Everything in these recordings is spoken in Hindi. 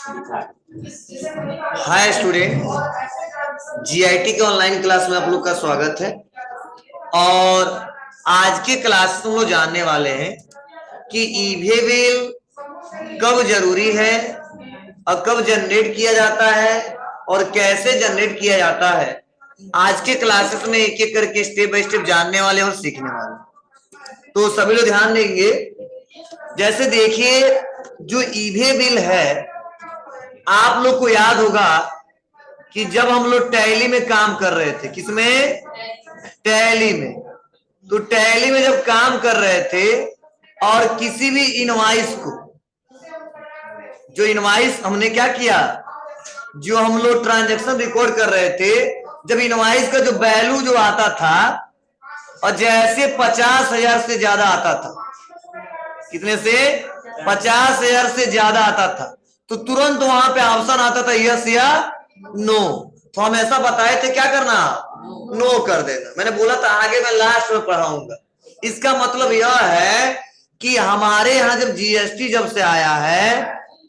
हाय स्टूडेंट, जीआईटी के ऑनलाइन क्लास में आप लोग का स्वागत है। और आज के क्लास में हम लोग जानने वाले हैं कि ईवेबिल कब जरूरी है और कब जनरेट किया जाता है और कैसे जनरेट किया जाता है। आज के क्लासेस में एक एक करके स्टेप बाय स्टेप जानने वाले और सीखने वाले, तो सभी लोग ध्यान देंगे। जैसे देखिए, जो ईवेबिल है, आप लोग को याद होगा कि जब हम लोग टैली में काम कर रहे थे, किसमें? टैली में। तो टैली में जब काम कर रहे थे और किसी भी इनवॉइस को, जो इनवॉइस हमने क्या किया, जो हम लोग ट्रांजैक्शन रिकॉर्ड कर रहे थे, जब इनवॉइस का जो वैल्यू जो आता था और जैसे 50,000 से ज्यादा आता था, कितने से? 50,000 से ज्यादा आता था, तो तुरंत वहां पे ऑप्शन आता था यस या नो। तो हम ऐसा बताए थे क्या करना, नो कर देना। मैंने बोला था आगे मैं लास्ट में पढ़ाऊंगा। इसका मतलब यह है कि हमारे यहाँ जब जीएसटी जब से आया है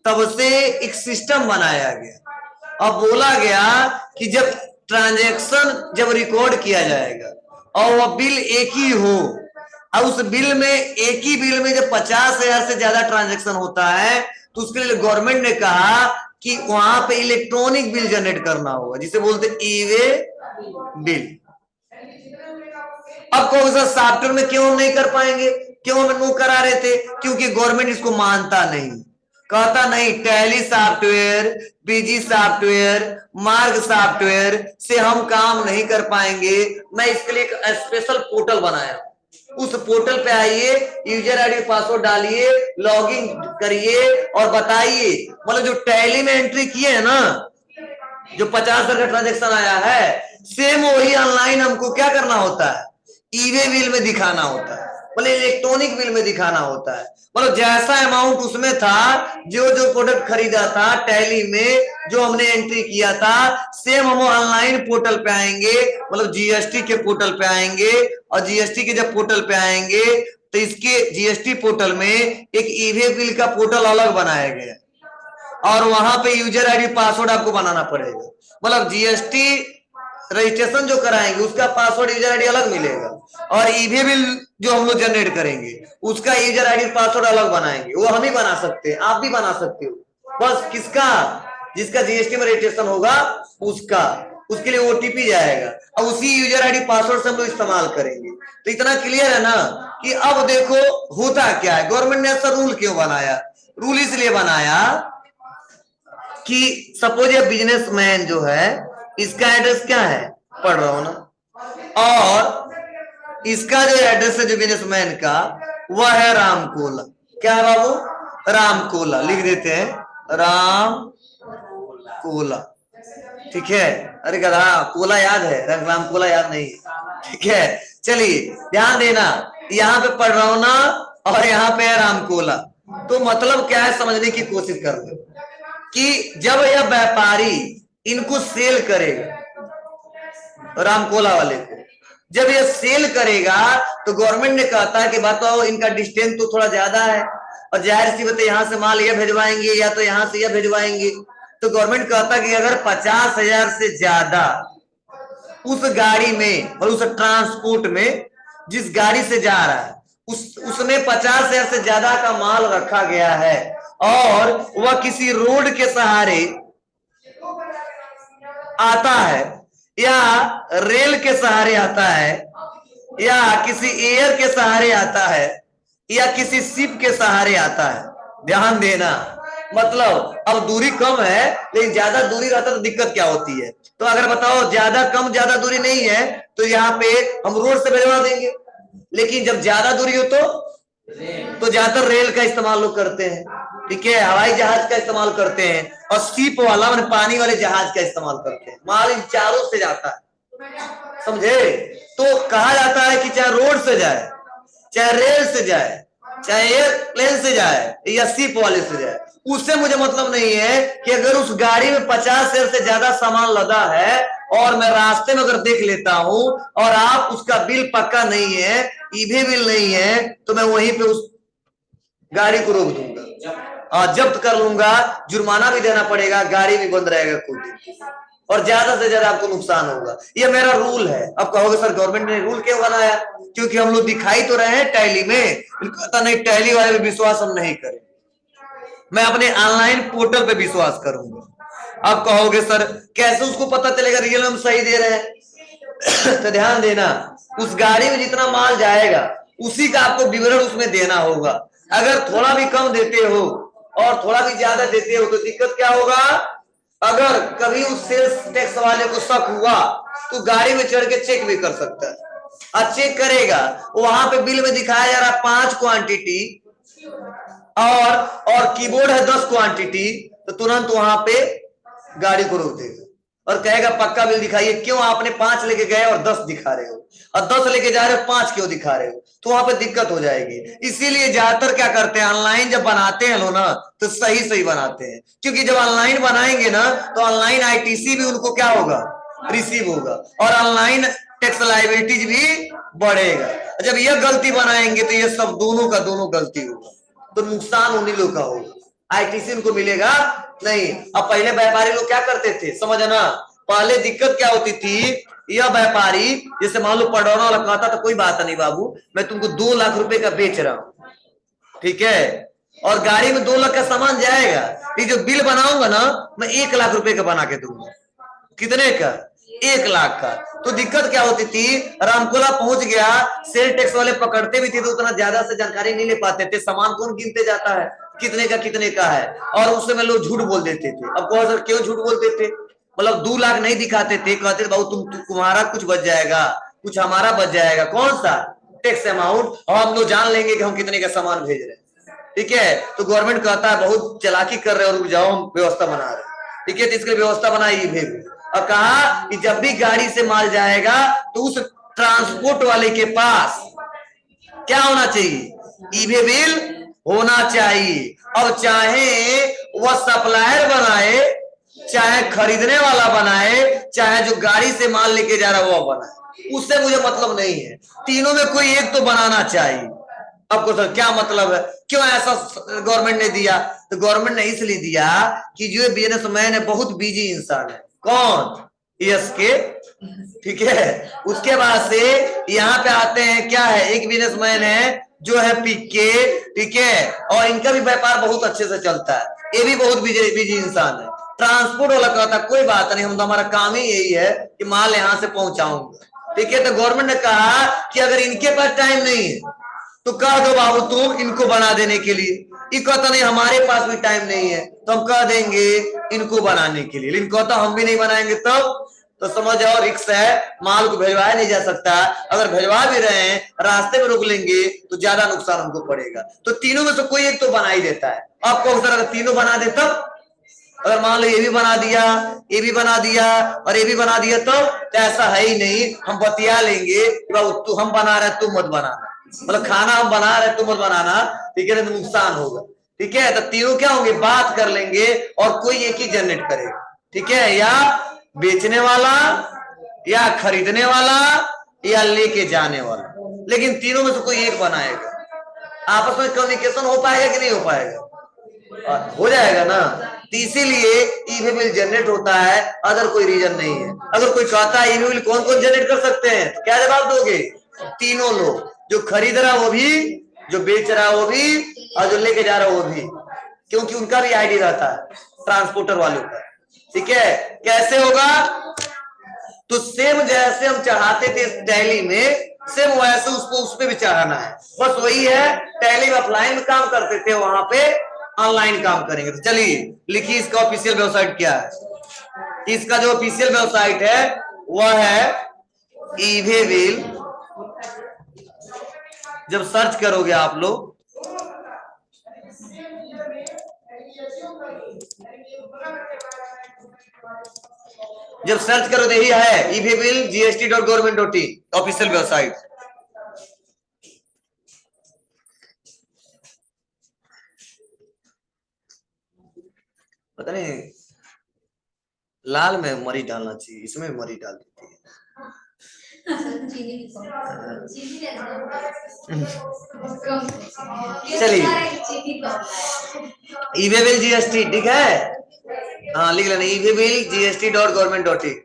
तब से एक सिस्टम बनाया गया और बोला गया कि जब ट्रांजैक्शन जब रिकॉर्ड किया जाएगा और वह बिल एक ही हो, और उस बिल में एक ही बिल में जब 50,000 से ज्यादा ट्रांजैक्शन होता है तो उसके लिए गवर्नमेंट ने कहा कि वहां पे इलेक्ट्रॉनिक बिल जनरेट करना होगा, जिसे बोलते ईवे बिल। अब कौन सा सॉफ्टवेयर में क्यों नहीं कर पाएंगे, क्यों हम नो करा रहे थे? क्योंकि गवर्नमेंट इसको मानता नहीं, कहता नहीं टैली सॉफ्टवेयर, बीजी सॉफ्टवेयर, मार्ग सॉफ्टवेयर से हम काम नहीं कर पाएंगे। मैं इसके लिए एक स्पेशल पोर्टल बनाया, उस पोर्टल पे आइए, यूजर आईडी पासवर्ड डालिए, लॉगिन करिए और बताइए, मतलब जो टैली में एंट्री किए है ना, जो 50,000 का ट्रांजेक्शन आया है, सेम वही ऑनलाइन हमको क्या करना होता है, ईवे बिल में दिखाना होता है, मतलब इलेक्ट्रॉनिक बिल में दिखाना होता है। मतलब जैसा अमाउंट उसमें था, जो जो प्रोडक्ट खरीदा था टैली में, जो हमने एंट्री किया था, सेम हम ऑनलाइन पोर्टल पे आएंगे, मतलब जीएसटी के पोर्टल पे आएंगे। और जीएसटी के जब पोर्टल पे आएंगे तो इसके जीएसटी पोर्टल में एक ईवे बिल का पोर्टल अलग बनाया गया और वहां पे यूजर आईडी पासवर्ड आपको बनाना पड़ेगा। मतलब जीएसटी रजिस्ट्रेशन जो कराएंगे उसका पासवर्ड यूजर आईडी अलग मिलेगा, और ईवे बिल जो हम लोग जनरेट करेंगे उसका यूजर आईडी पासवर्ड अलग बनाएंगे। वो हम ही बना सकते हैं, आप भी बना सकते हो, बस किसका? जिसका जीएसटी में रजिस्ट्रेशन होगा उसका, उसके लिए ओटीपी जाएगा और उसी यूजर आईडी पासवर्ड से हम लोग इस्तेमाल करेंगे। तो इतना क्लियर है ना कि अब देखो होता क्या है, गवर्नमेंट ने ऐसा रूल क्यों बनाया? रूल इसलिए बनाया कि सपोज ये बिजनेसमैन जो है, इसका एड्रेस क्या है, पढ़ रहा हूं ना, और इसका जो एड्रेस है जो बिजनेसमैन का, वह है रामकोला। क्या है बाबू? रामकोला लिख देते हैं, राम कोला। ठीक है? अरे गधा, कोला याद है, राम कोला याद नहीं। ठीक है, चलिए ध्यान देना, यहाँ पे पढ़ रहा हूं ना और यहाँ पे है रामकोला। तो मतलब क्या है समझने की कोशिश कर लो कि जब यह व्यापारी इनको सेल करेगा, रामकोला वाले को जब ये सेल करेगा, तो गवर्नमेंट ने कहता है कि बताओ इनका डिस्टेंस तो थोड़ा ज्यादा है और जाहिर सी बात है यहाँ से माल यह भिजवाएंगे या तो यहाँ से यह भिजवाएंगे। तो गवर्नमेंट कहता है कि अगर 50,000 से ज्यादा उस गाड़ी में और उस ट्रांसपोर्ट में जिस गाड़ी से जा रहा है उसमें 50,000 से ज्यादा का माल रखा गया है और वह किसी रोड के सहारे आता है या रेल के सहारे आता है या किसी एयर के सहारे आता है या किसी शिप के सहारे आता है, ध्यान देना। मतलब अब दूरी कम है लेकिन ज्यादा दूरी रहता तो दिक्कत क्या होती है? तो अगर बताओ ज्यादा कम ज्यादा दूरी नहीं है तो यहाँ पे हम रोड से भिजवा देंगे, लेकिन जब ज्यादा दूरी हो तो ज्यादातर रेल का इस्तेमाल लोग करते हैं, ठीक है, हवाई जहाज का इस्तेमाल करते हैं और शिप वाला मैंने पानी वाले जहाज का इस्तेमाल करते हैं। माल इन चारों से जाता है, समझे? तो कहा जाता है कि चाहे रोड से जाए, चाहे रेल से जाए, चाहे एयरप्लेन से जाए या शिप वाले से जाए, उससे मुझे मतलब नहीं है कि अगर उस गाड़ी में 50,000 से ज्यादा सामान लदा है और मैं रास्ते में अगर देख लेता हूं और आप उसका बिल पक्का नहीं है, ईवे बिल नहीं है, तो मैं वहीं पे उस गाड़ी को रोक दूंगा जब्त कर लूंगा, जुर्माना भी देना पड़ेगा, गाड़ी भी बंद रहेगा कुछ दिन, और ज्यादा से ज्यादा आपको नुकसान होगा। ये मेरा रूल है। अब कहोगे सर गवर्नमेंट ने रूल क्यों बनाया? क्योंकि हम लोग दिखाई तो रहे हैं टैली में, कहता नहीं टैली वाले पे विश्वास हम नहीं करें, मैं अपने ऑनलाइन पोर्टल पे विश्वास करूंगा। अब कहोगे सर कैसे उसको पता चलेगा रियल में हम सही दे रहे हैं? तो ध्यान देना, उस गाड़ी में जितना माल जाएगा उसी का आपको विवरण उसमें देना होगा। अगर थोड़ा भी कम देते हो और थोड़ा भी ज्यादा देते हो तो दिक्कत क्या होगा? अगर कभी उस सेल्स टैक्स वाले को शक हुआ तो गाड़ी में चढ़ के चेक भी कर सकता है। और चेक करेगा, वहां पे बिल में दिखाया जा रहा 5 क्वांटिटी और कीबोर्ड है 10 क्वांटिटी, तो तुरंत वहां पे गाड़ी को रोक देगा और कहेगा पक्का बिल दिखाइए, क्यों आपने 5 लेके गए और 10 दिखा रहे हो, और 10 लेके जा रहे हो 5 क्यों दिखा रहे हो? तो वहां पे दिक्कत हो जाएगी। इसीलिए ज्यादातर क्या करते हैं, ऑनलाइन जब बनाते हैं लोग ना तो सही सही बनाते हैं, क्योंकि जब ऑनलाइन बनाएंगे ना तो ऑनलाइन आईटीसी भी उनको क्या होगा, रिसीव होगा, और ऑनलाइन टैक्स लायबिलिटीज भी बढ़ेगा। जब यह गलती बनाएंगे तो ये सब दोनों का दोनों गलती होगा, तो नुकसान उन्हीं लोग का होगा, आईटीसी उनको मिलेगा नहीं। अब पहले व्यापारी लोग क्या करते थे समझना, पहले दिक्कत क्या होती थी, यह व्यापारी जैसे मान लो पडौना वाला कहता था कोई बात नहीं बाबू, मैं तुमको 2 लाख रुपए का बेच रहा हूं, ठीक है, और गाड़ी में 2 लाख का सामान जाएगा, ये जो बिल बनाऊंगा ना मैं 1 लाख रुपए का बना के दूंगा। कितने का? 1 लाख का। तो दिक्कत क्या होती थी, रामकोला पहुंच गया, सेल टैक्स वाले पकड़ते भी थे तो उतना ज्यादा से जानकारी नहीं ले पाते थे, सामान कौन गिनते जाता है कितने का है, और उस समय लोग झूठ बोल देते थे। अब कौन सर क्यों झूठ बोलते थे? मतलब 2 लाख नहीं दिखाते थे, कहते थे बाबू तुम्हारा कुछ बच जाएगा, कुछ हमारा बच जाएगा, कौन सा टैक्स अमाउंट, और हम लोग जान लेंगे कि हम कितने का सामान भेज रहे हैं, ठीक है। तो गवर्नमेंट कहता है बहुत चालाकी कर रहे हो, रुक जाओ हम व्यवस्था बना रहे हैं, ठीक है, तो इसके व्यवस्था बनाई भेज, और कहा कि जब भी गाड़ी से माल जाएगा तो उस ट्रांसपोर्ट वाले के पास क्या होना चाहिए, ईवे बिल होना चाहिए। अब चाहे वह सप्लायर बनाए, चाहे खरीदने वाला बनाए, चाहे जो गाड़ी से माल लेके जा रहा है वो बनाए, उससे मुझे मतलब नहीं है, तीनों में कोई एक तो बनाना चाहिए। आपको सर क्या मतलब है, क्यों ऐसा गवर्नमेंट ने दिया? तो गवर्नमेंट ने इसलिए दिया कि जो बिजनेसमैन है बहुत बिजी इंसान है, कौन, यस के, ठीक है, उसके बाद से यहाँ पे आते हैं क्या है, एक बिजनेसमैन है जो है पीके, ठीक है, और इनका भी व्यापार बहुत अच्छे से चलता है, ये भी बहुत बिजी इंसान है। ट्रांसपोर्ट वाला कहता कोई बात नहीं, हम तो हमारा काम ही यही है कि माल यहाँ से पहुंचाऊंगा, ठीक है। तो गवर्नमेंट ने कहा कि अगर इनके पास टाइम नहीं है तो कह दो बाबू तुम इनको बना देने के लिए, ये कहता नहीं हमारे पास भी टाइम नहीं है तो हम कह देंगे इनको बनाने के लिए, लेकिन कहता हम भी नहीं बनाएंगे तब, तो समझ जाओ रिक्स है, माल को भिजवाया नहीं जा सकता, अगर भिजवा भी रहे हैं रास्ते में रोक लेंगे तो ज्यादा नुकसान हमको पड़ेगा। तो तीनों में से कोई एक तो बना ही देता है। आपको अगर तीनों बना दे तब, अगर मान लो ये भी बना दिया, ये भी बना दिया और ये भी बना दिया तो ऐसा है ही नहीं, हम बतिया लेंगे तू हम बना रहे तू मत बनाना, मतलब खाना हम बना रहे तुम मत बनाना, ठीक है, तो नुकसान होगा, ठीक है। तो तीनों क्या होंगे, बात कर लेंगे और कोई एक ही जनरेट करेगा, ठीक है, या बेचने वाला या खरीदने वाला या लेके जाने वाला, लेकिन तीनों में से कोई एक बनाएगा। आपस में कम्युनिकेशन हो पाएगा कि नहीं हो पाएगा? हो जाएगा ना। तो इसीलिए ईवी बिल जनरेट होता है, अदर कोई रीजन नहीं है। अगर कोई कहता है ईवी बिल कौन कौन जनरेट कर सकते हैं, तो क्या जवाब दोगे? तीनों लोग, जो खरीद रहा वो भी, जो बेच रहा वो भी, और जो लेके जा रहा वो भी, क्योंकि उनका भी आईडी रहता है ट्रांसपोर्टर वालों का, ठीक है। कैसे होगा? तो सेम जैसे हम चढ़ाते थे टैली में, सेम वैसे उसको उस पे भी चढ़ाना है, बस वही है। टैली में ऑफलाइन में काम करते थे, वहां पे ऑनलाइन काम करेंगे। तो चलिए लिखिए इसका ऑफिशियल वेबसाइट क्या है। इसका जो ऑफिशियल वेबसाइट है वह है ईवे बिल। जब सर्च करोगे आप लोग, जब सर्च करो तो यही है e-way bill gst.government.in official website. पता नहीं लाल में मरी डालना चाहिए, इसमें मरी डाल देती है। चलिए ईवेबिल जीएसटी, ठीक है, हाँ लिख लेना e way bill GST dot government dot in.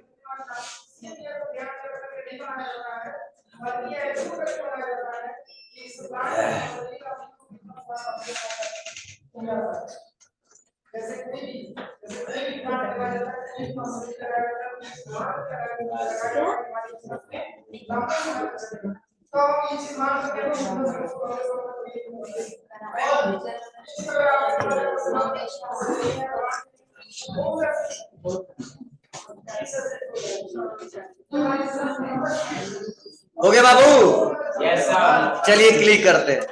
हो गया बाबू? Yes sir. चलिए क्लिक करते हैं।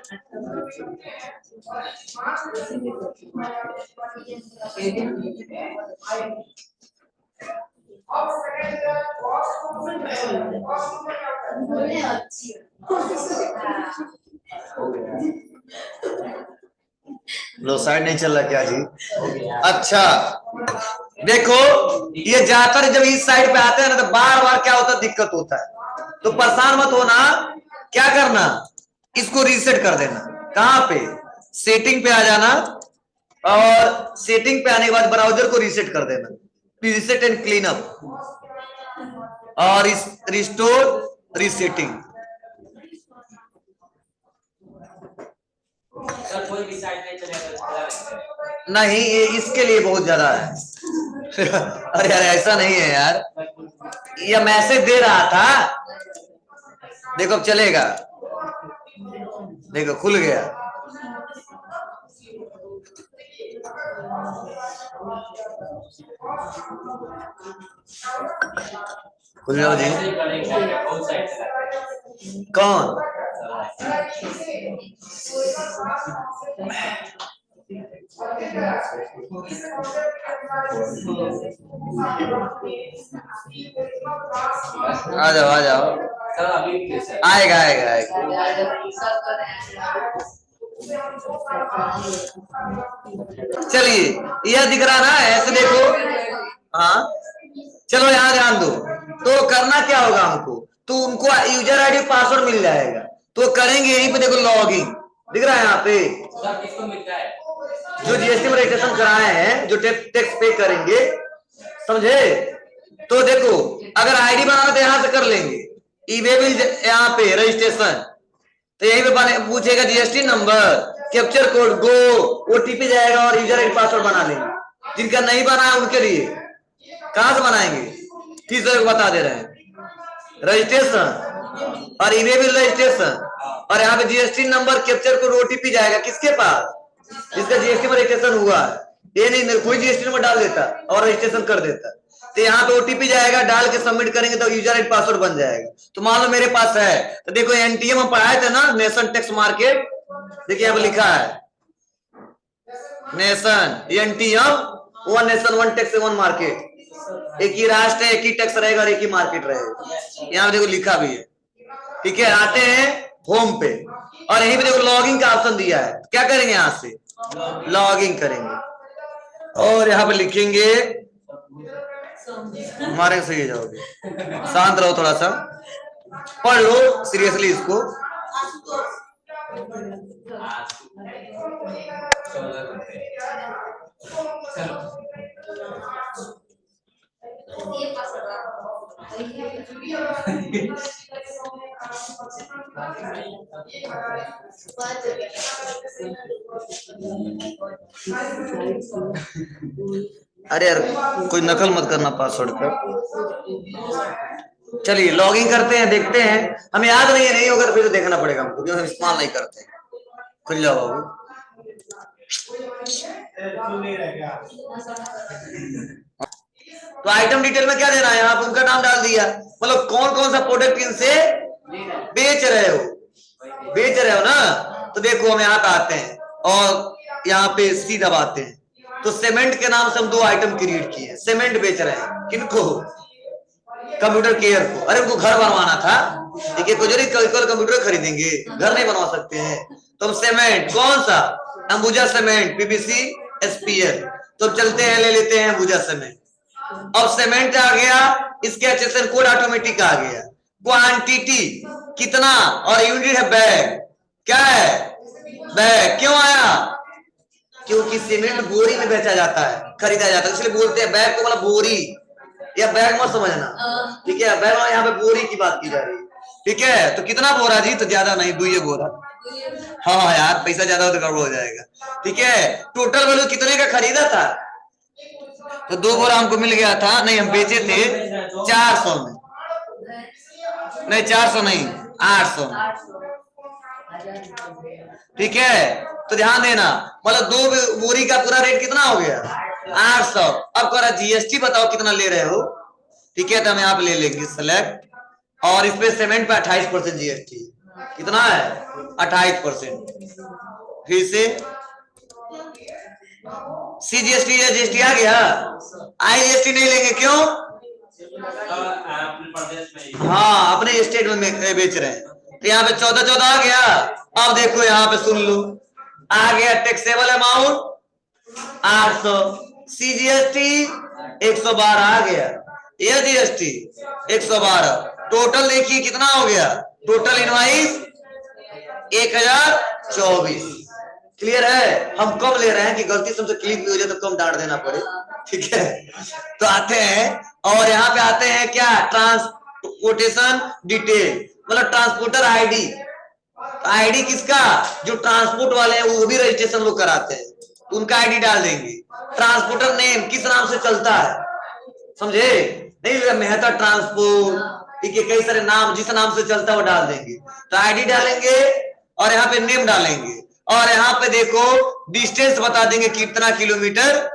लो साइड नहीं चल रहा क्या जी? अच्छा देखो, ये ज्यादातर जब इस साइड पे आते हैं ना तो बार बार क्या होता है, दिक्कत होता है, तो परेशान मत होना। क्या करना, इसको रीसेट कर देना। कहां पे? सेटिंग पे आ जाना, और सेटिंग पे आने के बाद ब्राउजर को रीसेट कर देना, रीसेट एंड क्लीन अप, और इस रिस्टोर रीसेटिंग। सर कोई भी साइड नहीं चलेगा? नहीं, ये इसके लिए बहुत ज्यादा है। अरे यार ऐसा नहीं है यार, ये मैसेज दे रहा था, देखो अब चलेगा, देखो खुल गया। खुल जाओ जी। कौन? आ जाओ आ जाओ, आएगा आएगा आएगा। चलिए यह दिख रहा ना, ऐसे देखो, हाँ चलो यहाँ ध्यान दो। तो करना क्या होगा हमको, तो उनको यूजर आईडी पासवर्ड मिल जाएगा, तो करेंगे यहीं पे, देखो लॉगिन दिख रहा है यहाँ पे, किसको मिलता है? जो जीएसटी में रजिस्ट्रेशन कराए हैं, जो टैक्स पे करेंगे, समझे? तो देखो अगर आईडी बनाना तो यहाँ से कर लेंगे, ईवेबिल यहाँ पे रजिस्ट्रेशन, तो यहीं पे पूछेगा जीएसटी नंबर, कैप्चर कोड, गो, ओटीपी जाएगा और यूजर आईडी पासवर्ड बना लेंगे। जिनका नहीं बना है उनके लिए कहां से बनाएंगे, तीसरे को बता दे रहे हैं, रजिस्ट्रेशन और ईवेबिल रजिस्ट्रेशन, और यहाँ पे GST number, capture code, OTP जाएगा किसके पास, जिसका जीएसटी में रजिस्ट्रेशन हुआ है। ये नहीं कोई जीएसटी नंबर डाल देता और रजिस्ट्रेशन कर देता, तो यहाँ पे ओटीपी जाएगा, डाल के सबमिट करेंगे तो यूजर आईडी पासवर्ड बन जाएगा। तो मान लो मेरे पास है, तो देखो एनटीएम हम पढ़ाए थे ना, नेशन टैक्स मार्केट, देखिए यहाँ पे लिखा है nation, NTM, one nation one tax one market, एक ही राष्ट्र है, एक ही टैक्स रहेगा और एक ही मार्केट रहेगा, यहाँ पे देखो लिखा भी है, ठीक है। आते हैं होम पे, और यहीं पे देखो लॉगिंग का ऑप्शन दिया है, क्या करेंगे यहाँ से लॉगिंग करेंगे, और यहाँ पे लिखेंगे, हमारे सही जाओगे, शांत रहो थोड़ा सा, पढ़ लो सीरियसली इसको। अरे यार कोई नकल मत करना पासवर्ड का। चलिए लॉगिन करते हैं, देखते हैं, हमें याद नहीं है, नहीं होगा तो फिर तो देखना पड़ेगा हमको, क्योंकि हम इस्तेमाल नहीं करते। खुल जाओ बाबू। तो आइटम डिटेल में क्या देना है, आप उनका नाम डाल दिया, मतलब कौन कौन सा प्रोडक्ट इनसे बेच रहे हो ना। तो देखो हम यहाँ पे आते हैं और यहाँ पे सी दबाते हैं, तो सीमेंट के नाम से हम 2 आइटम क्रिएट किए, सीमेंट बेच रहे हैं, किनको, कंप्यूटर केयर को। अरे उनको घर बनवाना था, ठीक है, कंप्यूटर खरीदेंगे, घर नहीं बनवा सकते हैं, तो हम सीमेंट, कौन सा, अंबुजा सीमेंट, पीवीसी, एसपीएल, तो चलते हैं ले लेते हैं अंबुजा सीमेंट। अब सीमेंट आ गया, इसके एचएसएन कोड ऑटोमेटिक आ गया, क्वांटिटी कितना, और यूनिट है बैग। क्या है? बैग। क्यों आया? क्योंकि सीमेंट बोरी में बेचा जाता है, खरीदा जाता है, इसलिए बोलते हैं बैग को मतलब बोरी, या बैग मत समझना, ठीक है। बैग यहाँ पे बोरी की बात की जा रही है, ठीक है। तो कितना बोरा जी? तो ज्यादा नहीं, 2 बोरा। हाँ यार, पैसा ज्यादा हो तो गड़बड़ हो जाएगा, ठीक है। टोटल वैल्यू कितने का खरीदा था? तो 2 बोरा हमको मिल गया था, नहीं हम बेचे थे 400 में, नहीं 400 नहीं 800 में, ठीक है। तो ध्यान देना, मतलब 2 बोरी का पूरा रेट कितना हो गया? 800। अब करा जीएसटी बताओ कितना ले रहे हो, ठीक है। तो हम यहाँ पे ले लेंगे सेलेक्ट, और इस पे सीमेंट पे 28% जीएसटी। कितना है? 28%। फिर से सीजीएसटी या जीएसटी आ गया, आईजीएसटी नहीं लेंगे, क्यों? हाँ, अपने स्टेट में बेच रहे हैं, तो यहाँ पे 14 आ गया। अब देखो यहाँ पे सुन लो, आ गया टैक्सेबल अमाउंट 800, सीजीएसटी 112 आ गया, ये जीएसटी 112। टोटल देखिए कितना हो गया, टोटल इनवाइस 1024। क्लियर है? हम कम ले रहे हैं कि गलती से हमसे क्लिक भी हो जाए तो कम डांट देना पड़े, ठीक है। तो आते हैं, और यहाँ पे आते हैं क्या? ट्रांसपोर्टेशन डिटेल, मतलब ट्रांसपोर्टर आईडी। आईडी किसका? जो ट्रांसपोर्ट वाले हैं वो भी रजिस्ट्रेशन लोग कराते हैं, उनका आईडी डाल देंगे। ट्रांसपोर्टर नेम किस नाम से चलता है, समझे? नहीं, मेहता ट्रांसपोर्ट, ठीक है, कई सारे नाम जिस नाम से चलता है वो डाल देंगे। तो आईडी डालेंगे और यहाँ पे नेम डालेंगे, और यहाँ पे देखो डिस्टेंस बता देंगे कितना किलोमीटर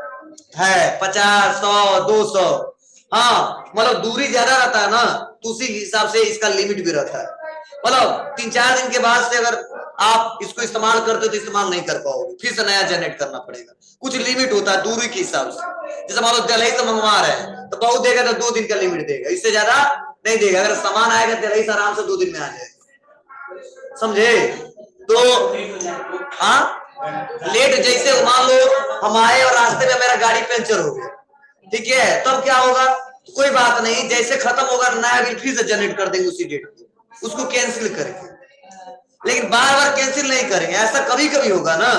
है, 50, 100, 200। हाँ, मतलब दूरी ज्यादा रहता है ना, तो उसी हिसाब से इसका लिमिट भी रहता है। मतलब 3-4 दिन के बाद से अगर आप इसको इस्तेमाल करते हो तो इस्तेमाल नहीं कर पाओगे, फिर से नया जनरेट करना पड़ेगा। कुछ लिमिट होता है दूरी के हिसाब से, जैसे मान लो दिल्ली से मंगवा रहे हैं तो बहुत देगा तो 2 दिन का लिमिट देगा, इससे ज्यादा नहीं देगा। अगर सामान आएगा दिल्ली से आराम से 2 दिन में आ जाएगा, समझे? तो लेट जैसे मान लो हम आए और रास्ते में मेरा गाड़ी पंचर हो गया, ठीक है, तब क्या होगा? कोई बात नहीं, जैसे खत्म होगा नया बिल फिर से जनरेट कर देंगे उसी डेट को, उसको कैंसिल करेंगे। लेकिन बार बार कैंसिल नहीं करेंगे, ऐसा कभी कभी होगा ना,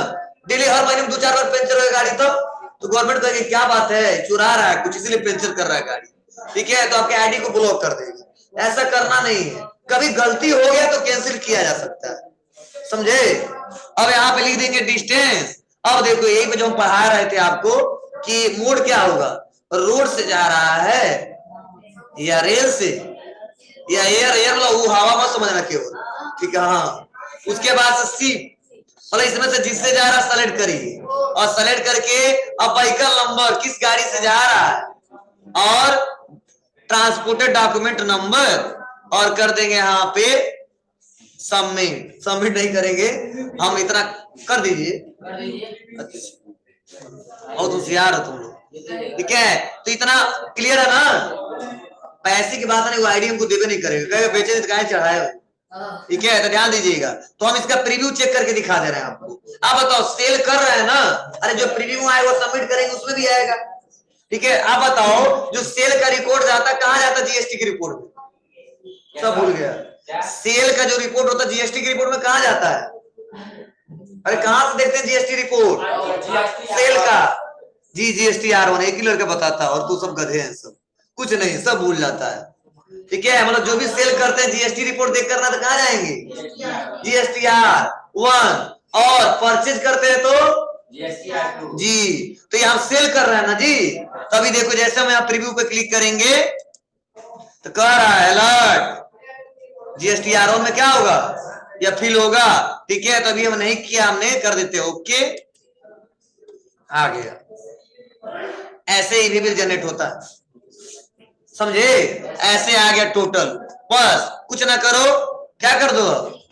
डेली हर महीने में 2-4 बार पंचर होगा गाड़ी, तब तो गवर्नमेंट कहेगी क्या बात है, चुरा रहा है कुछ, इसलिए पंचर कर रहा है गाड़ी, ठीक है, तो आपके आईडी को ब्लॉक कर देगा। ऐसा करना नहीं है, कभी गलती हो गया तो कैंसिल किया जा सकता है, समझे? अब यहाँ पे लिख देंगे डिस्टेंस। अब देखो यही पे जो हम पढ़ा रहे थे आपको कि मोड क्या होगा, रोड से जा रहा है या रेल से या एयर मतलब वो हवा मत समझना केवल, ठीक है। हाँ, उसके बाद सी मतलब इसमें से जिससे जा रहा सेलेक्ट करिए, और सेलेक्ट करके अब व्हीकल नंबर किस गाड़ी से जा रहा है और ट्रांसपोर्टेड डॉक्यूमेंट नंबर, और कर देंगे यहाँ पे सबमिट। सबमिट नहीं करेंगे हम, इतना कर दीजिए। अच्छा, बहुत होशियार हो तुम लोग, ठीक है। तो इतना क्लियर है ना? पैसे की बात नहीं, वो आईडी हमको देवे नहीं करेगा, बेचे तो कहाँ चढ़ाए, ठीक है। तो ध्यान दीजिएगा, तो हम इसका प्रीव्यू चेक करके दिखा दे रहे हैं आपको। आप बताओ सेल कर रहे हैं ना, अरे जो प्रीव्यू आए वो सबमिट करेंगे उसमें भी आएगा, ठीक है। आप बताओ जो सेल का रिकॉर्ड जाता है कहाँ जाता है? जीएसटी की रिपोर्ट में। सब भूल गया, सेल का जो रिपोर्ट होता है जीएसटी की रिपोर्ट में कहाँ जाता है? अरे कहाँ से देखते हैं जीएसटी रिपोर्ट? सेल का जी, जीएसटी R1 एक ही लड़का बताता है, और तू सब गधे हैं, सब कुछ नहीं, सब भूल जाता है, ठीक है। मतलब जो भी सेल करते हैं जीएसटी रिपोर्ट देख करना, तो कहाँ जाएंगे? जीएसटी R1, और परचेज करते हैं तो जी, तो ये हम सेल कर रहे हैं ना जी। तभी देखो जैसे हम यहाँ प्रीव्यू पे क्लिक करेंगे तो कह रहा है अलर्ट जीएसटी R1 में क्या होगा, या फिल होगा, ठीक है। तभी हम नहीं किया, हमने कर देते ओके, आ गया। ऐसे ही बिल जनरेट होता है, समझे? ऐसे आ गया टोटल, बस कुछ ना करो, क्या कर दो,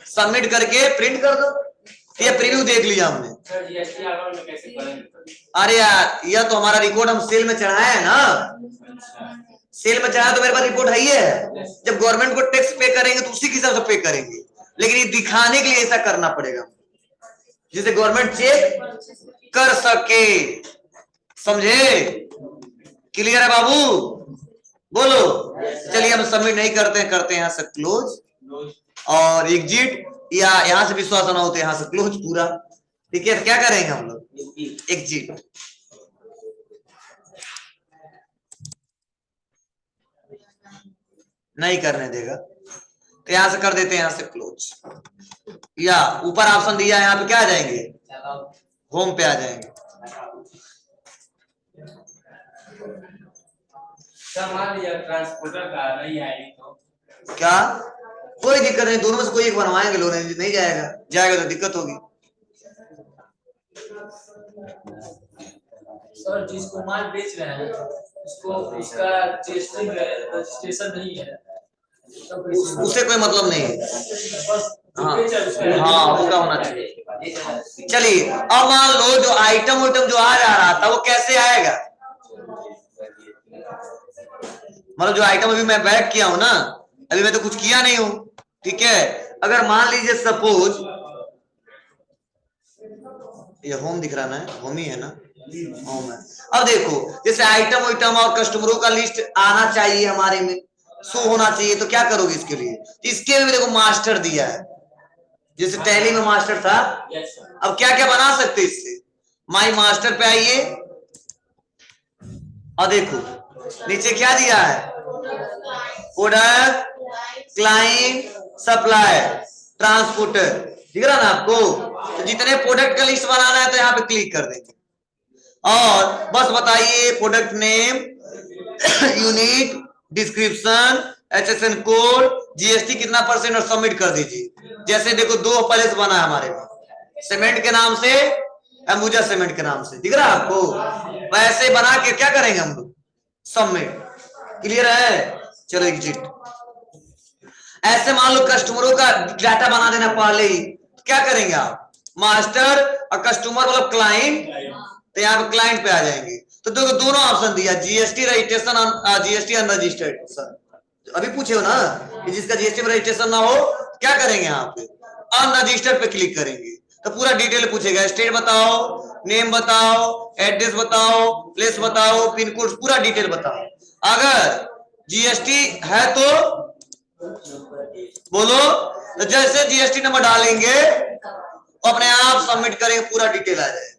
सबमिट करके प्रिंट कर दो। ये प्रीव्यू देख लिया हमने। सर जीएसटी R1 में कैसे करेंगे? अरे यार, यह तो हमारा रिकॉर्ड हम सेल में चढ़ाए है ना, सेल में चढ़ाया तो मेरे पास रिपोर्ट है ही है। जब गवर्नमेंट को टैक्स पे करेंगे तो उसी के हिसाब से पे करेंगे, लेकिन ये दिखाने के लिए ऐसा करना पड़ेगा जिसे गवर्नमेंट चेक कर सके, समझे? क्लियर है बाबू? बोलो। चलिए हम सबमिट नहीं करते हैं, करते हैं यहाँ से क्लोज और एग्जिट, या यहाँ से विश्वास ना होते यहाँ से क्लोज पूरा। ठीक है, तो क्या करेंगे हम लोग, एग्जिट। नहीं करने देगा तो यहां से कर देते हैं यहाँ से क्लोज, या ऊपर ऑप्शन दिया है यहाँ पे क्या आ जाएंगे, होम पे आ जाएंगे। मान लीजिए ट्रांसपोर्टर का नहीं आएगी तो क्या, कोई दिक्कत नहीं, दोनों में से कोई एक बनवाएंगे लोग, नहीं जाएगा, जाएगा तो दिक्कत होगी। सर जिसको माल बेच रहे हैं उसको उसका जीएसटी रजिस्ट्रेशन नहीं है, उससे कोई मतलब नहीं है। बस हाँ हाँ, उसका होना चाहिए। चलिए अब मान लो जो आइटम जो आ जा रहा था वो कैसे आएगा, मतलब जो आइटम अभी मैं बैक किया हूं ना, अभी मैं तो कुछ किया नहीं हूं। ठीक है, अगर मान लीजिए सपोज ये होम दिख रहा ना, होम ही है ना, होम है। अब देखो जैसे आइटम और कस्टमरों का लिस्ट आना चाहिए हमारे में, शो होना चाहिए, तो क्या करोगे इसके लिए, इसके भी देखो मास्टर दिया है, जैसे टैली में मास्टर था। अब क्या क्या बना सकते इससे, माई मास्टर पे आइए और देखो नीचे क्या दिया है, प्रोडक्ट, क्लाइंट, सप्लायर, ट्रांसपोर्टर, दिख रहा ना आपको। तो जितने प्रोडक्ट का लिस्ट बनाना है तो यहाँ पे क्लिक कर देंगे और बस बताइए product name, unit, description, HSN code, GST कितना % और सबमिट कर दीजिए। जैसे देखो 2 पहले से बना है हमारे में, सीमेंट के नाम से, अंबुजा सीमेंट के नाम से, दिख रहा है आपको। वैसे बना के क्या करेंगे हम लोग, सबमिट। क्लियर है, चलो एग्जिट। ऐसे मान लो कस्टमरों का डाटा बना देना पहले ही, क्या करेंगे आप, मास्टर और कस्टमर मतलब क्लाइंट, तो यहाँ पे क्लाइंट पे आ जाएंगे। तो देखो दोनों ऑप्शन दिया, जीएसटी रजिस्ट्रेशन, जीएसटी अनरजिस्टर्ड। अभी पूछे हो ना कि जिसका जीएसटी में रजिस्ट्रेशन ना हो क्या करेंगे, यहाँ पे अनरजिस्टर्ड पे क्लिक करेंगे तो पूरा डिटेल पूछेगा, स्टेट बताओ, नेम बताओ, एड्रेस बताओ, प्लेस बताओ, पिन कोड, पूरा डिटेल बताओ। अगर जीएसटी है तो बोलो, तो जैसे जीएसटी नंबर डालेंगे अपने आप सबमिट करेंगे, पूरा डिटेल आ जाए,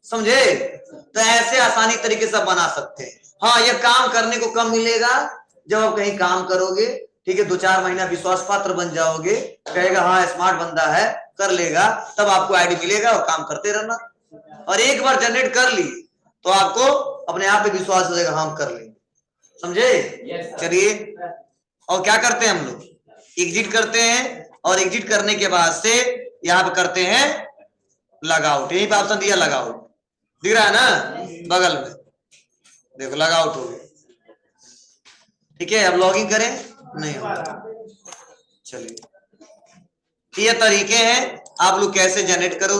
समझे। तो ऐसे आसानी तरीके से बना सकते हैं। हाँ, ये काम करने को कम मिलेगा जब आप कहीं काम करोगे, ठीक है, 2-4 महीना विश्वास पात्र बन जाओगे, कहेगा हाँ स्मार्ट बंदा है, कर लेगा, तब आपको आईडी मिलेगा और काम करते रहना। और एक बार जनरेट कर ली तो आपको अपने आप पे विश्वास हो जाएगा, हम कर लेंगे, समझे। चलिए और क्या करते हैं हम लोग, एग्जिट करते हैं और एग्जिट करने के बाद से यहाँ पे करते हैं लॉगआउट। यही पे ऑप्शन दिया लॉगआउट, दिख रहा है ना बगल में, देखो लॉगआउट हो गया। ठीक है, अब लॉगिन करें, नहीं होगा। चलिए ये तरीके हैं आप लोग कैसे जनरेट करोगे।